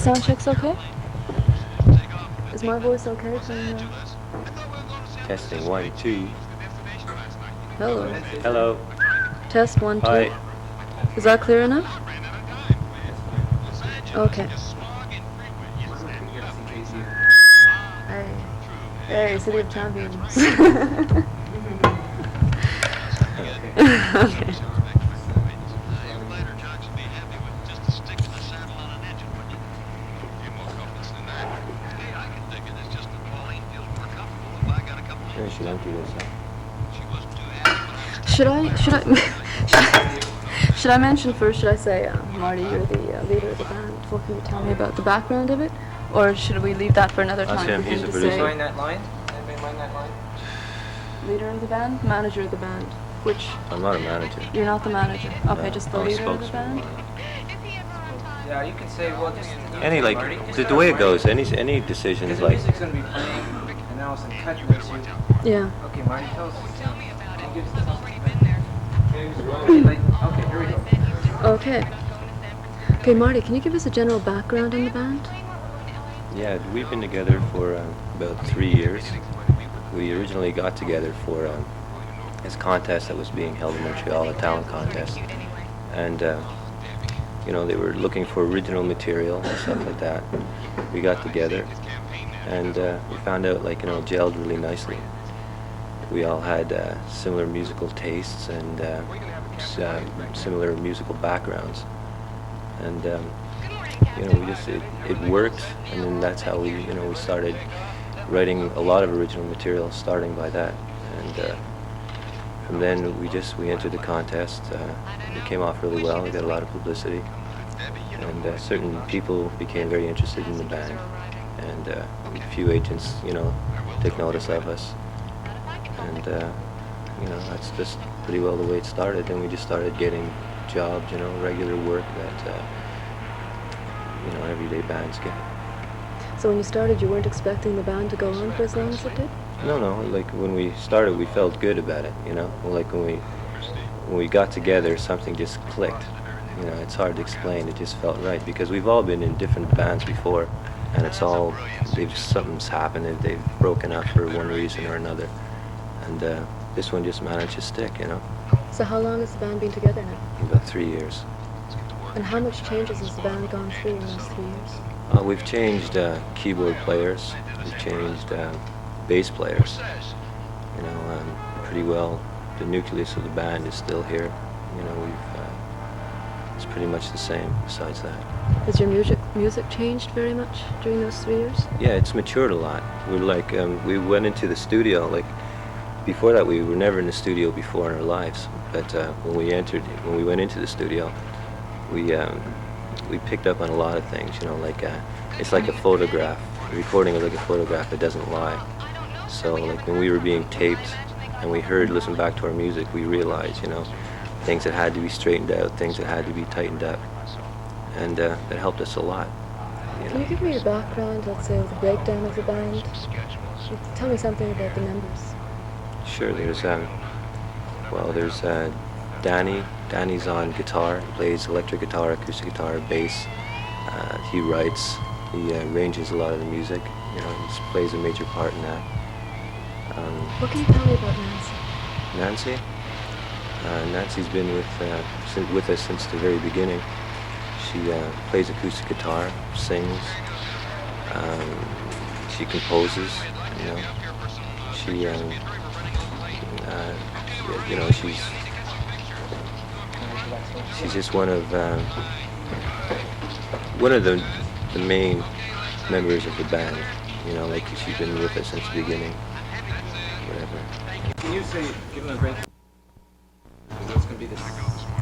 sound check's okay? Is my voice okay? Testing 1, 2. Hello. Hello. Test 1, 2. Hi. Is that clear enough? Okay. Hey, City of Champions. Okay. Sure, should empty this out. Should I mention first, should I say, Marty, you're the leader of the band, what can you tell me about the background of it? Or should we leave that for another time? Ask him, he's the producer. Mind that line? Anybody mind that line? Leader of the band? Manager of the band? Which? I'm not a manager. You're not the manager? Okay, No, just the I'm a leader of the spokesman. band? Yeah, you can say, well, just... Any, like, Marty, just the start way it Marty. goes, any decisions, Because the like, music's going to be playing, and now some cut makes you... Yeah. Okay, Marty, tell us. Okay, here we go. Okay. Okay, Marty, can you give us a general background on the band? yeah, we've been together for about 3 years. We originally got together for this contest that was being held in Montreal, a talent contest. And, you know, they were looking for original material and stuff like that. We got together, and we found out, like, you know, it gelled really nicely. We all had similar musical tastes and similar musical backgrounds. And, you know, it worked, and then that's how we started writing a lot of original material, starting by that. And from then we entered the contest. It came off really well. We got a lot of publicity, and certain people became very interested in the band, and a few agents, you know, took notice of us. And you know, that's just pretty well the way it started. Then we just started getting jobs, you know, regular work that you know, everyday bands get. So when you started, you weren't expecting the band to go on for as long as it did? No. Like, when we started, we felt good about it, you know. Like, when we got together, something just clicked. You know, it's hard to explain. It just felt right, because we've all been in different bands before, and it's all, something's happened. They've broken up for one reason or another, and this one just managed to stick, you know. So how long has the band been together now? About 3 years. And how much changes has the band gone through in those 3 years? We've changed keyboard players. We've changed bass players. You know, pretty well. The nucleus of the band is still here. You know, it's pretty much the same. Besides that, Has your music changed very much during those 3 years? yeah, it's matured a lot. We're like, we went into the studio. Like, before that, we were never in the studio before in our lives. But when we went into the studio, we picked up on a lot of things, you know, like, it's like a photograph. Recording is like a photograph, it doesn't lie. So, like, when we were being taped and we listened back to our music, we realized, you know, things that had to be straightened out, things that had to be tightened up. And that helped us a lot. You Can know? you give me your background, let's say, with the breakdown of the band? Tell me something about the members. Sure, there's Danny. Danny's on guitar, plays electric guitar, acoustic guitar, bass. He writes, he arranges a lot of the music. You know, he plays a major part in that. What can you tell me about Nancy? Nancy? Nancy's been with us since the very beginning. She plays acoustic guitar, sings, she composes, you know. She, you know, she's just one of the main members of the band. You know, like, she's been with us since the beginning. Whatever. Can you say, give him a break? That's going to be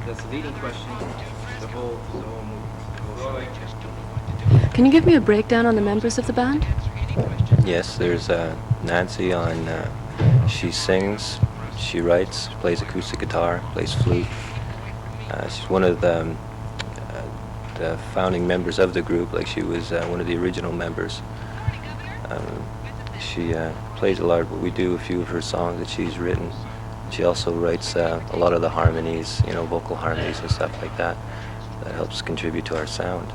that's the leading question, the whole movie. Can you give me a breakdown on the members of the band? Yes, there's Nancy on, she sings, she writes, plays acoustic guitar, plays flute. She's one of the founding members of the group, like, she was one of the original members. She plays a lot, but we do a few of her songs that she's written. She also writes a lot of the harmonies, you know, vocal harmonies and stuff like that. That helps contribute to our sound.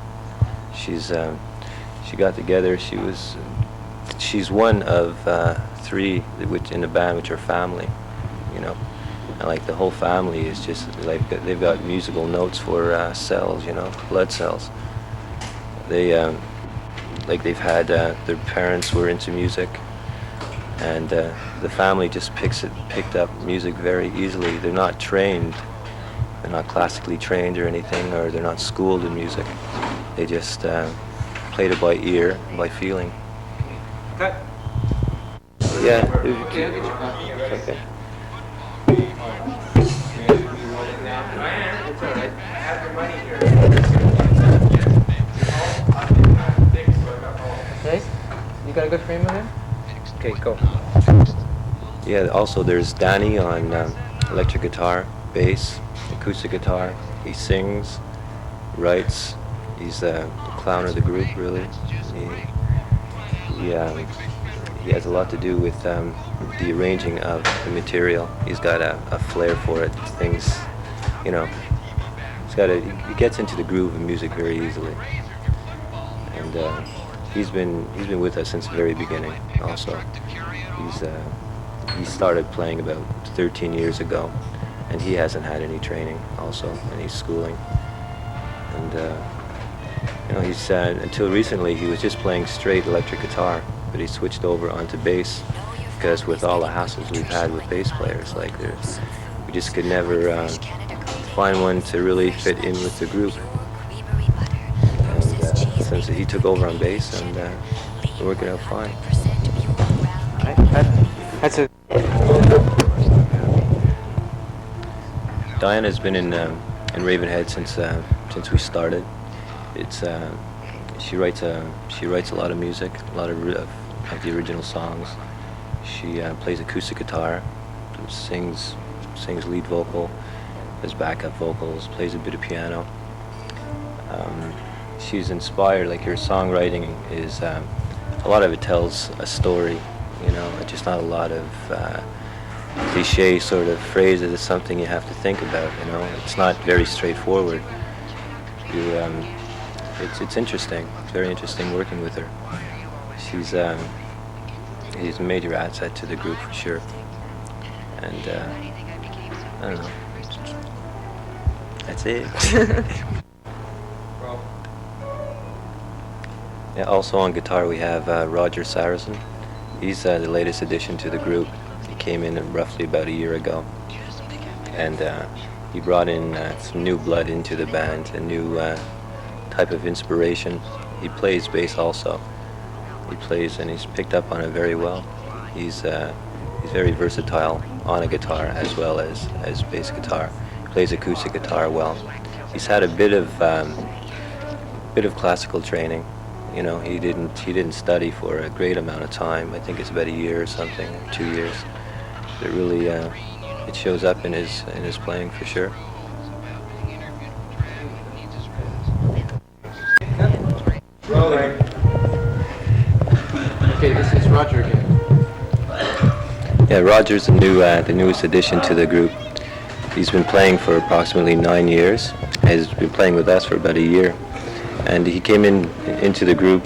She's she got together. She's one of 3 which in the band which are family, you know. And like the whole family is just like they've got musical notes for cells, you know, blood cells. They like they've had their parents were into music, and the family just picked up music very easily. They're not trained, they're not classically trained or anything, or they're not schooled in music. They just played it by ear, by feeling. Cut. Yeah. Okay, I'll get you cut. Okay. It's all right. I have your money here. Okay? You got a good frame of him? Okay, go. Yeah, also there's Danny on electric guitar, bass, acoustic guitar. He sings, writes. He's the clown of the group, really. He has a lot to do with the arranging of the material. He's got a flair for it. Things, you know, he gets into the groove of music very easily. And he's been with us since the very beginning. Also, he started playing about 13 years ago, and he hasn't had any training also, any schooling. And you know, he's until recently he was just playing straight electric guitar, but he switched over onto bass because with all the hassles we've had with bass players, like we just could never find one to really fit in with the group. And since he took over on bass, and we're working out fine. That's a... Diana's been in Ravenhead since we started. It's she writes a lot of music, a lot of the original songs. She plays acoustic guitar, sings lead vocal, does backup vocals, plays a bit of piano. She's inspired, like her songwriting is a lot of it tells a story, you know, just not a lot of cliche sort of phrases. It's something you have to think about, you know. It's not very straightforward. It's interesting. It's very interesting working with her. She's a major asset to the group for sure. And I don't know. That's it. Yeah, also on guitar we have Roger Saracen. He's the latest addition to the group. He came in roughly about a year ago, and he brought in some new blood into the band, a new type of inspiration. He plays bass also. He plays, and he's picked up on it very well. He's very versatile on a guitar as well as bass guitar. He plays acoustic guitar well. He's had a bit of classical training. You know, he didn't study for a great amount of time. I think it's about a year or something, or 2 years. But it really it shows up in his playing for sure. Rolling. Okay, this is Roger again. Yeah, Roger's the newest addition to the group. He's been playing for approximately 9 years. He's been playing with us for about a year. And he came into the group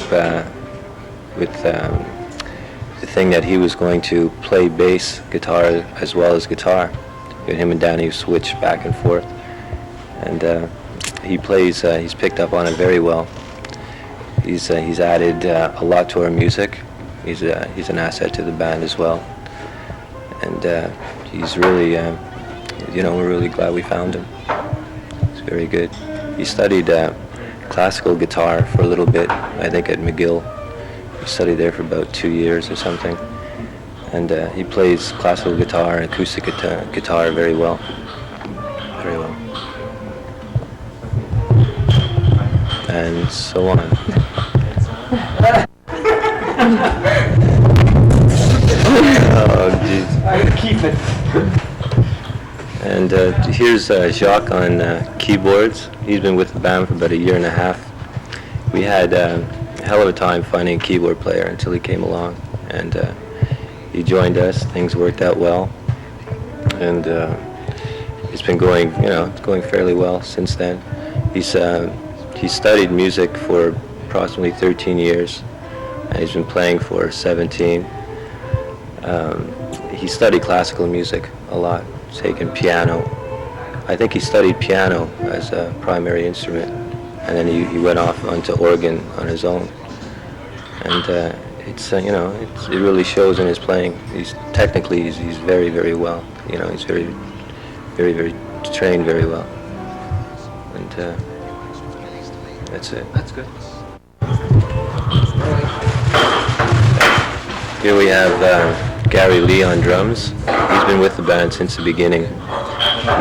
with the thing that he was going to play bass guitar as well as guitar. Him and Danny switch back and forth. And he plays, he's picked up on it very well. He's added a lot to our music. He's an asset to the band as well. And he's really, you know, we're really glad we found him. He's very good. He studied classical guitar for a little bit, I think at McGill. He studied there for about 2 years or something. And he plays classical guitar and acoustic guitar very well. Very well. And so on. Oh, jeez. I keep it. And here's Jacques on keyboards. He's been with the band for about a year and a half. We had a hell of a time finding a keyboard player until he came along, and he joined us. Things worked out well, and it's been going, you know, it's going fairly well since then. He studied music for approximately 13 years, and he's been playing for 17. He studied classical music a lot, taken piano. I think he studied piano as a primary instrument, and then he went off onto organ on his own. And it really shows in his playing. He's very, very well. He's very, very, very trained very well. And that's it. That's good. Here we have Gary Lee on drums. He's been with the band since the beginning.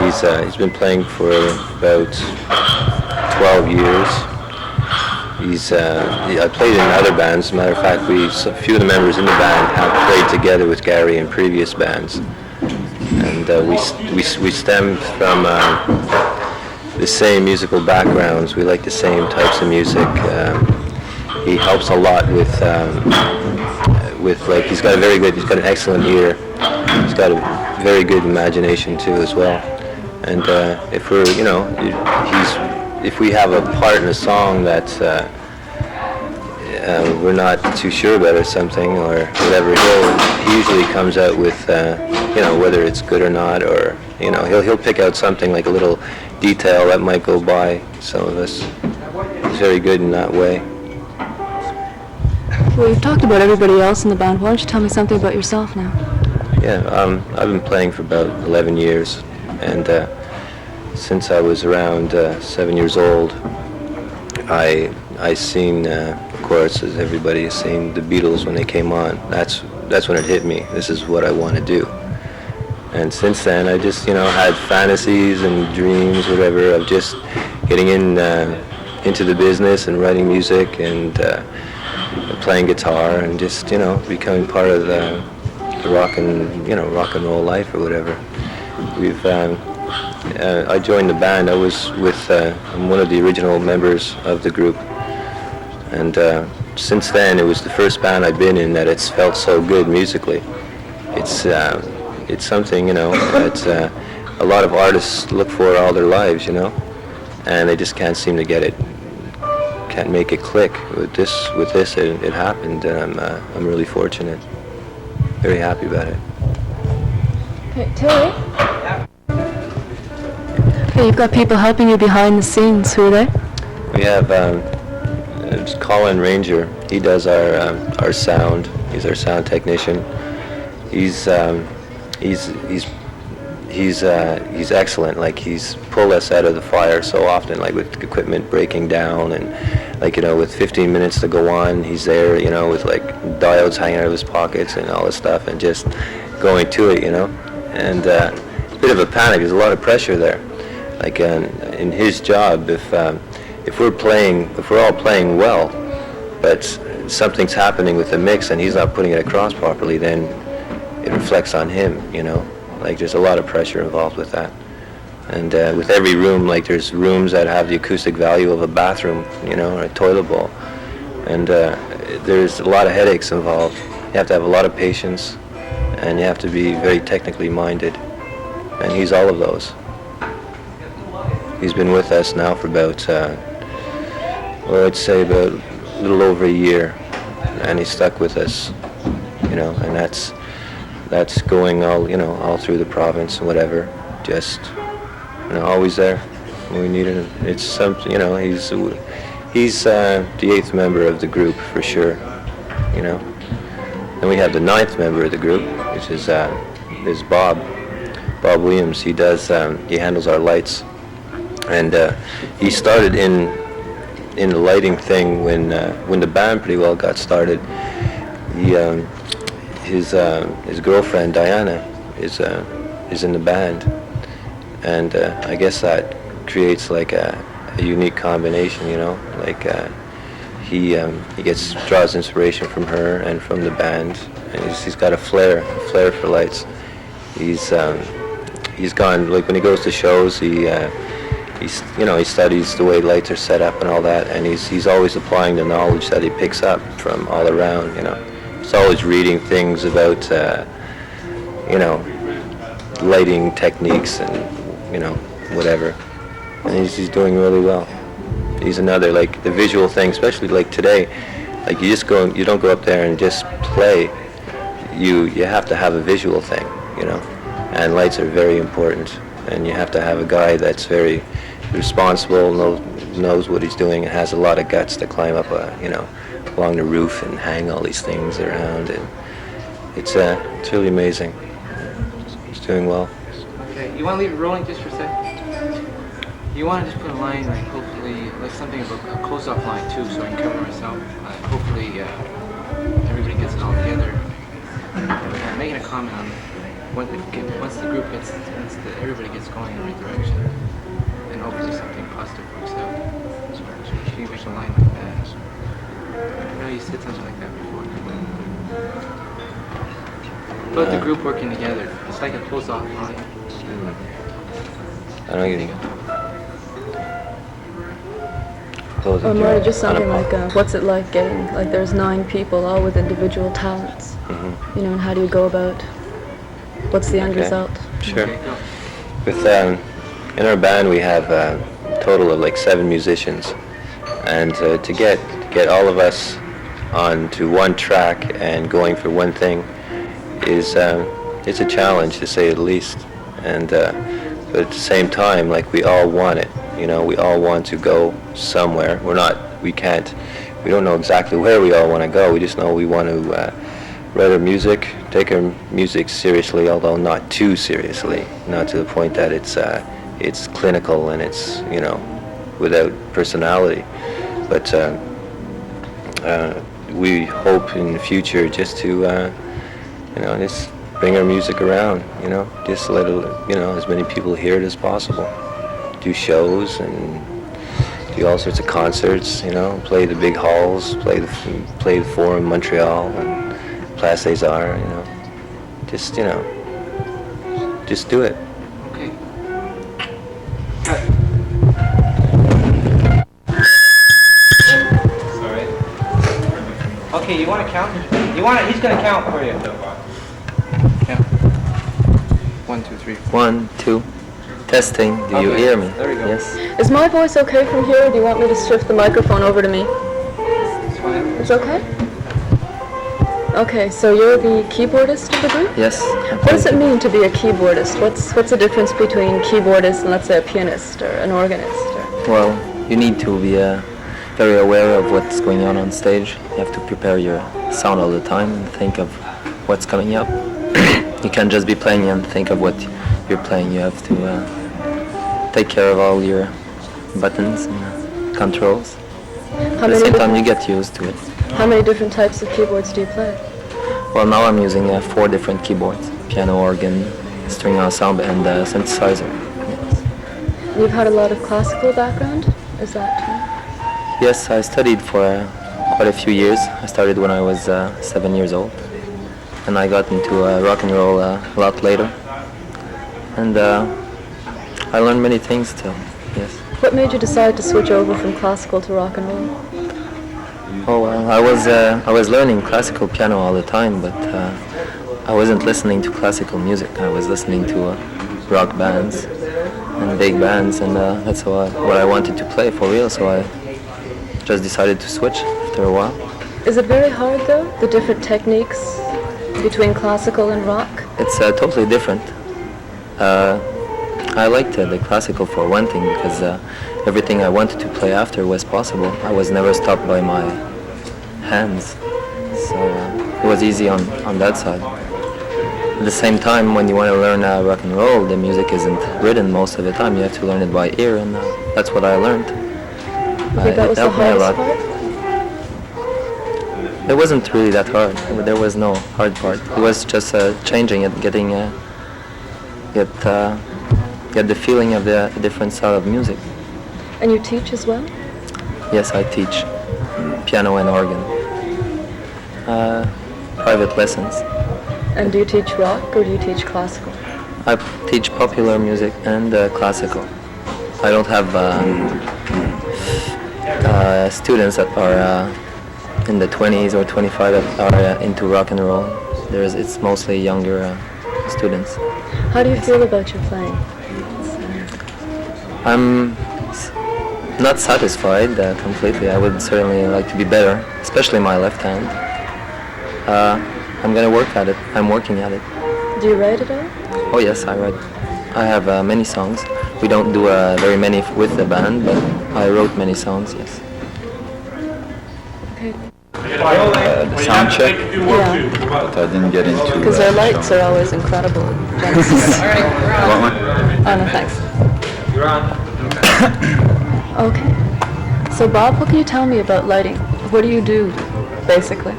He's been playing for about 12 years. I played in other bands. As a matter of fact, a few of the members in the band have played together with Gary in previous bands, and we stem from the same musical backgrounds. We like the same types of music. He helps a lot with he's got an excellent ear. He's got a very good imagination too as well. And if we have a part in a song that we're not too sure about or something or whatever, he usually comes out with whether it's good or not, or he'll pick out something like a little detail that might go by some of us. He's very good in that way. Well, you've talked about everybody else in the band. Why don't you tell me something about yourself now? Yeah, I've been playing for about 11 years, and since I was around 7 years old, I seen, of course, as everybody has seen, the Beatles when they came on. That's when it hit me. This is what I want to do. And since then, I just had fantasies and dreams, whatever, of just getting into the business and writing music and playing guitar and just becoming part of the rock and roll life or whatever. I joined the band. I was with I'm one of the original members of the group, and since then it was the first band I've been in that it's felt so good musically. It's something that a lot of artists look for all their lives, and they just can't seem to get it. Can't make it click. With this, it happened, and I'm really fortunate. Very happy about it. Okay, Terry? Okay, you've got people helping you behind the scenes. Who are they? We have it's Colin Ranger. He does our sound. He's our sound technician. He's excellent. Like, he's pulled us out of the fire so often, like with equipment breaking down and with 15 minutes to go on, he's there, with like diodes hanging out of his pockets and all this stuff, and just going to it, and it's a bit of a panic. There's a lot of pressure there. Like in his job, if we're all playing well, but something's happening with the mix and he's not putting it across properly, then it reflects on him, Like, there's a lot of pressure involved with that. And with every room, like, there's rooms that have the acoustic value of a bathroom, or a toilet bowl. And there's a lot of headaches involved. You have to have a lot of patience, and you have to be very technically minded. And he's all of those. He's been with us now for about, I'd say about a little over a year. And he's stuck with us, and that's going all through the province and whatever, just always there when we needed him. It's something, he's the 8th member of the group for sure, Then we have the 9th member of the group, which is Bob Williams. He handles our lights, and he started in the lighting thing when the band pretty well got started. His girlfriend Diana is in the band, and I guess that creates like a unique combination, Like he draws inspiration from her and from the band, and he's got a flair for lights. He's gone, like, when he goes to shows, he studies the way lights are set up and all that, and he's always applying the knowledge that he picks up from all around, He's always reading things about, lighting techniques and, whatever. And he's doing really well. is another. Like the visual thing, especially like today, like you don't go up there and just play. You have to have a visual thing, you know, and lights are very important, and you have to have a guy that's very responsible, knows what he's doing, and has a lot of guts to climb up along the roof and hang all these things around, and it's really amazing. He's doing well. Okay, you want to leave it rolling just for a sec? You want to just put a line, like hopefully, like something about a close-off line too, so I can cover myself. Hopefully, everybody gets it all together. Making a comment on once the group gets, everybody gets going in the right direction, and hopefully something positive works out. So if you make a line like that, I know you said something like that before. About the group working together, it's like a close-off line. I don't get it. Or more just something like, what's it like getting, like there's 9 people all with individual talents, you know, and how do you go about, what's the end result? Sure. Okay, go. With in our band we have a total of like 7 musicians, and to get all of us onto one track and going for one thing is it's a challenge, to say the least. And but at the same time, like, we all want it, you know, we all want to go somewhere. We don't know exactly where we all want to go. We just know we want to write our music, take our music seriously, although not too seriously, not to the point that it's clinical and it's, you know, without personality. But we hope in the future just to, you know, just bring our music around, you know, just let it, you know, as many people hear it as possible. Do shows and do all sorts of concerts, you know, play the big halls, play the Forum, Montreal, and Place des Arts, you know. Just, you know, just do it. Okay. Cut. Sorry. Okay, you want to count? He's going to count for you. Count. 1, 2, 3. 1, 2. Testing. Do you Okay, hear me? there we go. Yes. Is my voice okay from here, or do you want me to shift the microphone over to me? It's fine. It's okay? Okay, so you're the keyboardist of the group? Yes. What does it mean to be a keyboardist? What's the difference between keyboardist and, let's say, a pianist or an organist? Well, you need to be very aware of what's going on stage. You have to prepare your sound all the time and think of what's coming up. You can't just be playing and think of what you're playing. You have to take care of all your buttons and controls. At the same time, you get used to it. How many different types of keyboards do you play? Well, now I'm using 4 different keyboards: piano, organ, string ensemble, and synthesizer. Yes. You've had a lot of classical background? Is that true? Yes, I studied for quite a few years. I started when I was 7 years old, and I got into rock and roll a lot later. And I learned many things too. Yes. What made you decide to switch over from classical to rock and roll? Oh well, I was learning classical piano all the time, but I wasn't listening to classical music. I was listening to rock bands and big bands, and that's what I wanted to play for real. So I just decided to switch after a while. Is it very hard though, the different techniques between classical and rock? It's totally different. I liked the classical for one thing because everything I wanted to play after was possible. I was never stopped by my hands, so it was easy on that side. At the same time, when you want to learn rock and roll, the music isn't written most of the time. You have to learn it by ear, and that's what I learned. You think that was the hardest part? It wasn't really that hard. There was no hard part. It was just changing it, getting get the feeling of the different style of music. And you teach as well? Yes, I teach piano and organ. Private lessons. And do you teach rock or do you teach classical? I teach popular music and classical. I don't have students that are in the 20s or 25 that are into rock and roll. It's mostly younger students. How do you feel about your playing? Not satisfied completely. I would certainly like to be better, especially my left hand. I'm gonna work at it. I'm working at it. Do you write it all? Oh yes, I write. I have many songs. We don't do very many with the band, but I wrote many songs, yes. Okay. The sound check, Yeah, but I didn't get into. because their lights are always incredible at Genesis. What one? Oh no, thanks. Okay. So Bob, what can you tell me about lighting? What do you do, basically?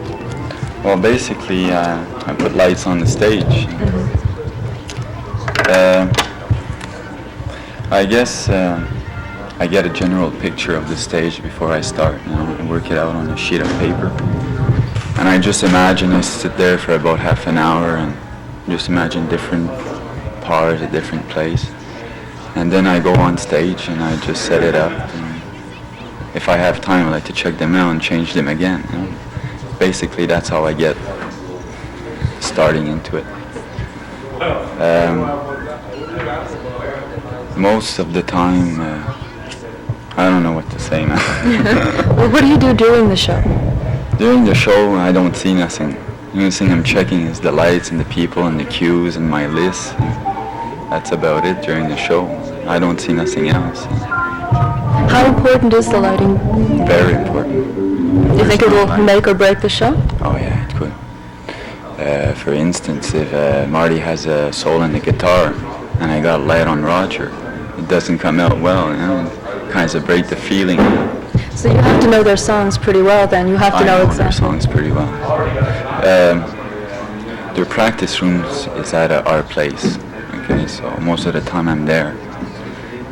Well, basically, I put lights on the stage. I guess I get a general picture of the stage before I start, and work it out on a sheet of paper. And I just imagine I sit there for about half an hour and just imagine different parts, a different place. And then I go on stage and I just set it up. And if I have time, I like to check them out and change them again. Basically, that's how I get starting into it. Most of the time, I don't know what to say now. Well, what do you do during the show? During the show, I don't see nothing. The only thing I'm checking is the lights and the people and the cues and my list. That's about it during the show. I don't see nothing else. How important is the lighting? Very important. Do you think it will make or break the show? Oh yeah, it could. For instance, if Marty has a solo in the guitar and I got light on Roger, it doesn't come out well, It kind of break the feeling. So you have to know their songs pretty well then. You have to I know exactly. their songs pretty well. Their practice rooms is at our place. Okay, so most of the time I'm there.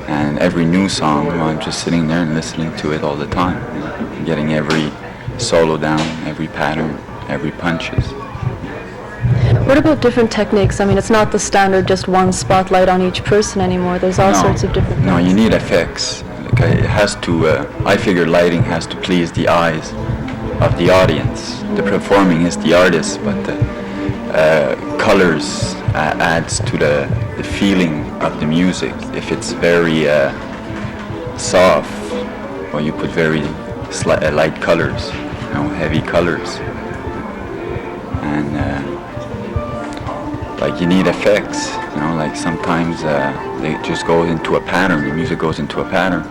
And every new song, I'm just sitting there and listening to it all the time. Getting every solo down, every pattern, every punches. What about different techniques? I mean, it's not the standard just one spotlight on each person anymore. There's all sorts of different No, things. you need effects. Okay, it has to, I figure lighting has to please the eyes of the audience. The performing is the artist, but the colors adds to the feeling of the music. If it's very soft, well, you put very light colors, heavy colors. And like you need effects, like sometimes they just go into a pattern, the music goes into a pattern.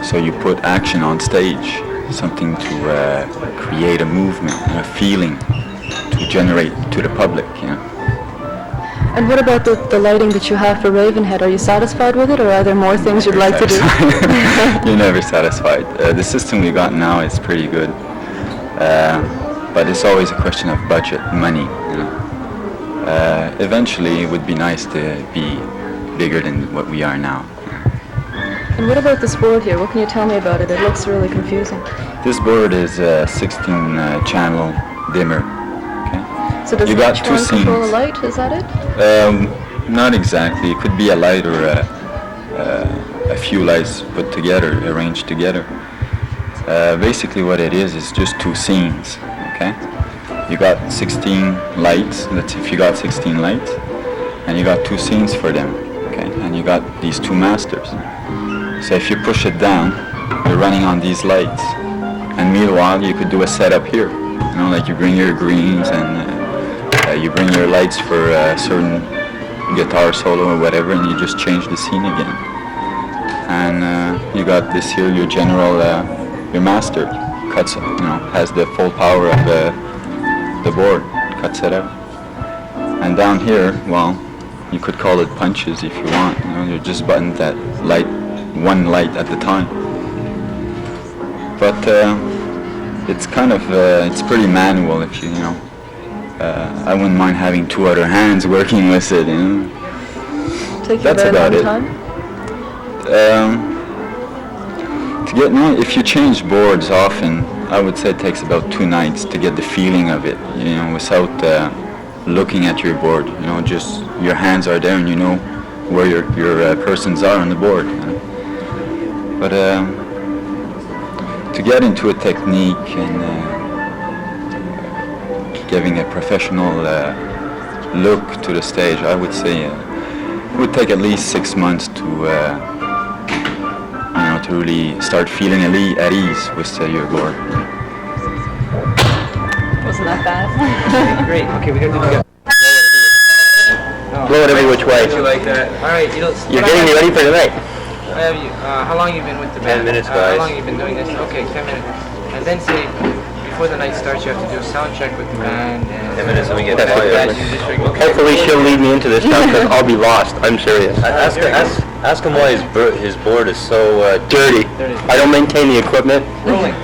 So you put action on stage, something to create a movement and a feeling to generate to the public, And what about the lighting that you have for Ravenhead? Are you satisfied with it, or are there more things you'd like to do? You're never satisfied. The system we got now is pretty good, but it's always a question of budget, money. Eventually, it would be nice to be bigger than what we are now. And what about this board here? What can you tell me about it? It looks really confusing. This board is a 16-channel dimmer. Okay. So does You got each two one control a scenes. light? Is that it? Not exactly. It could be a light or a few lights put together, arranged together. Basically, what it is just two scenes. Okay. You got 16 lights. That's if you got 16 lights, and you got two scenes for them. Okay. And you got these two masters. So if you push it down, you're running on these lights. And meanwhile, you could do a setup here. Like you bring your greens and you bring your lights for a certain guitar solo or whatever, and you just change the scene again. And you got this here, your general, your master cuts, has the full power of the board, cuts it out. And down here, well, you could call it punches if you want. You're just buttons that light one light at a time. But it's kind of, it's pretty manual if you I wouldn't mind having two other hands working with it, Take you That's a very about long it. time? To get if you change boards often, I would say it takes about 2 nights to get the feeling of it, without looking at your board. Just your hands are there and you know where your persons are on the board. But to get into a technique and giving a professional look to the stage, I would say it would take at least 6 months to to really start feeling at ease with your board. Wasn't that bad? Great. Okay, we gotta do it. Blow it every which way. You like that? All right, You're getting me ready for tonight. How long you been with the band? 10 minutes, How guys. long you been doing this? Okay, 10 minutes. And then say, before the night starts, you have to do a sound check with the band. And 10 minutes and we get That's quiet. what you just regular- Hopefully she'll lead me into this stuff because I'll be lost. I'm serious. Ask him why his board is so dirty. I don't maintain the equipment. Rolling.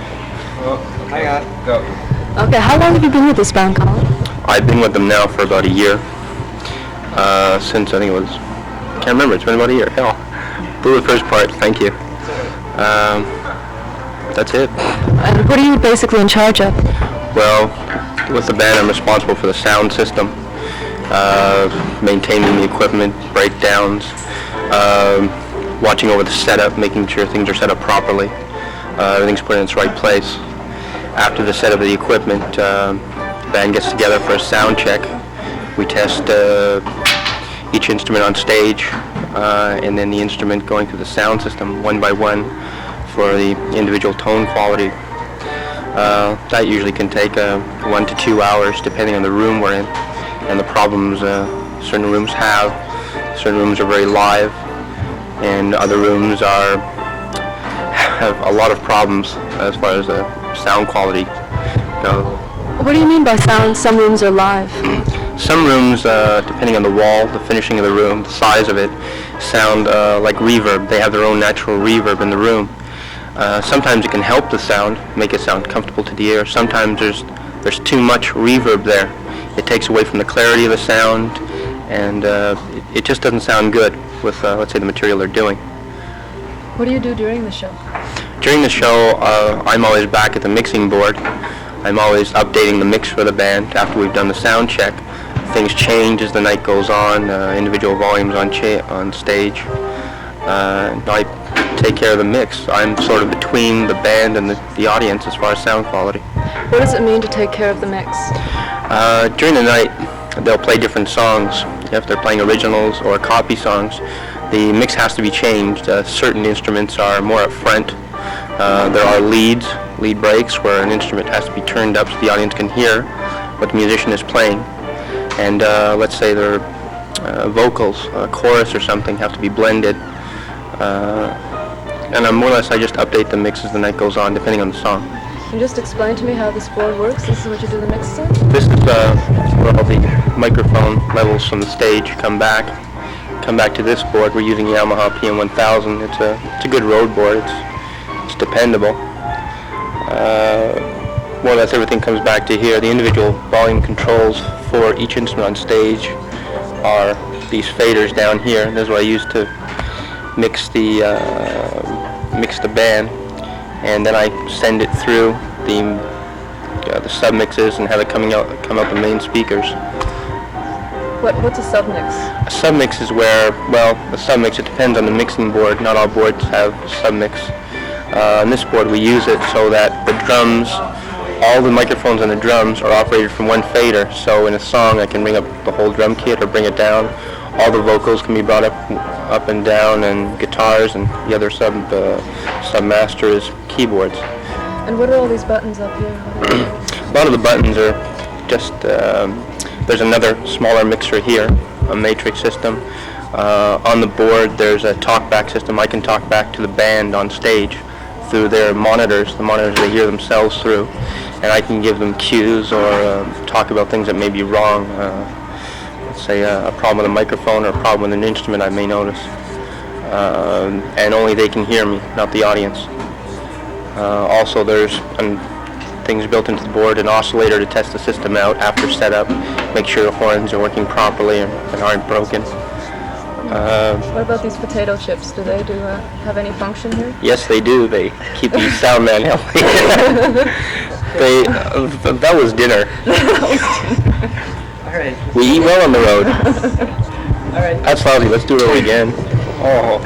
Hang on. Go. Okay, how long have you been with this band, Colin? I've been with them now for about a year. Since I think it was, can't remember, it's been about a year. Hell, blew the first part, thank you. That's it. And what are you basically in charge of? Well, with the band I'm responsible for the sound system, maintaining the equipment, breakdowns, watching over the setup, making sure things are set up properly, everything's put in its right place. After the setup of the equipment, the band gets together for a sound check. We test each instrument on stage, and then the instrument going through the sound system one by one for the individual tone quality. That usually can take 1 to 2 hours depending on the room we're in and the problems certain rooms have. Certain rooms are very live and other rooms have a lot of problems as far as the sound quality goes. What do you mean by sound? Some rooms are live. Some rooms, depending on the wall, the finishing of the room, the size of it, sound like reverb. They have their own natural reverb in the room. Sometimes it can help the sound, make it sound comfortable to the ear. Sometimes there's too much reverb there. It takes away from the clarity of the sound, and it just doesn't sound good with, let's say, the material they're doing. What do you do during the show? During the show, I'm always back at the mixing board. I'm always updating the mix for the band after we've done the sound check. Things change as the night goes on, individual volumes on stage. I take care of the mix. I'm sort of between the band and the audience as far as sound quality. What does it mean to take care of the mix? During the night, they'll play different songs. If they're playing originals or copy songs, the mix has to be changed. Certain instruments are more up front. There are lead breaks where an instrument has to be turned up so the audience can hear what the musician is playing. And let's say their vocals, chorus or something, have to be blended. And more or less I just update the mix as the night goes on, depending on the song. Can you just explain to me how this board works? This is what you do the mixes on? This is where all the microphone levels from the stage come back to this board. We're using Yamaha PM1000. It's a good road board. It's dependable. More or less everything comes back to here. The individual volume controls for each instrument on stage are these faders down here. This is what I use to mix the band, and then I send it through the submixes and have it come out the main speakers. What's a submix? A submix is where, well, the submix, it depends on the mixing board. Not all boards have submix. On this board we use it so that the drums, all the microphones on the drums are operated from one fader. So in a song I can bring up the whole drum kit or bring it down. All the vocals can be brought up and down, and guitars, and the other submaster is keyboards. And what are all these buttons up here? A lot of the buttons are just, there's another smaller mixer here, a matrix system. On the board there's a talkback system. I can talk back to the band on stage through their monitors, the monitors they hear themselves through, and I can give them cues or talk about things that may be wrong. Let's say a problem with a microphone or a problem with an instrument I may notice. And only they can hear me, not the audience. Also there's things built into the board, an oscillator to test the system out after setup, make sure the horns are working properly and aren't broken. What about these potato chips? Do they have any function here? Yes, they do. They keep the sound man healthy. That was dinner. All right. We eat well on the road. All right. That's lousy. Let's do it again. Oh.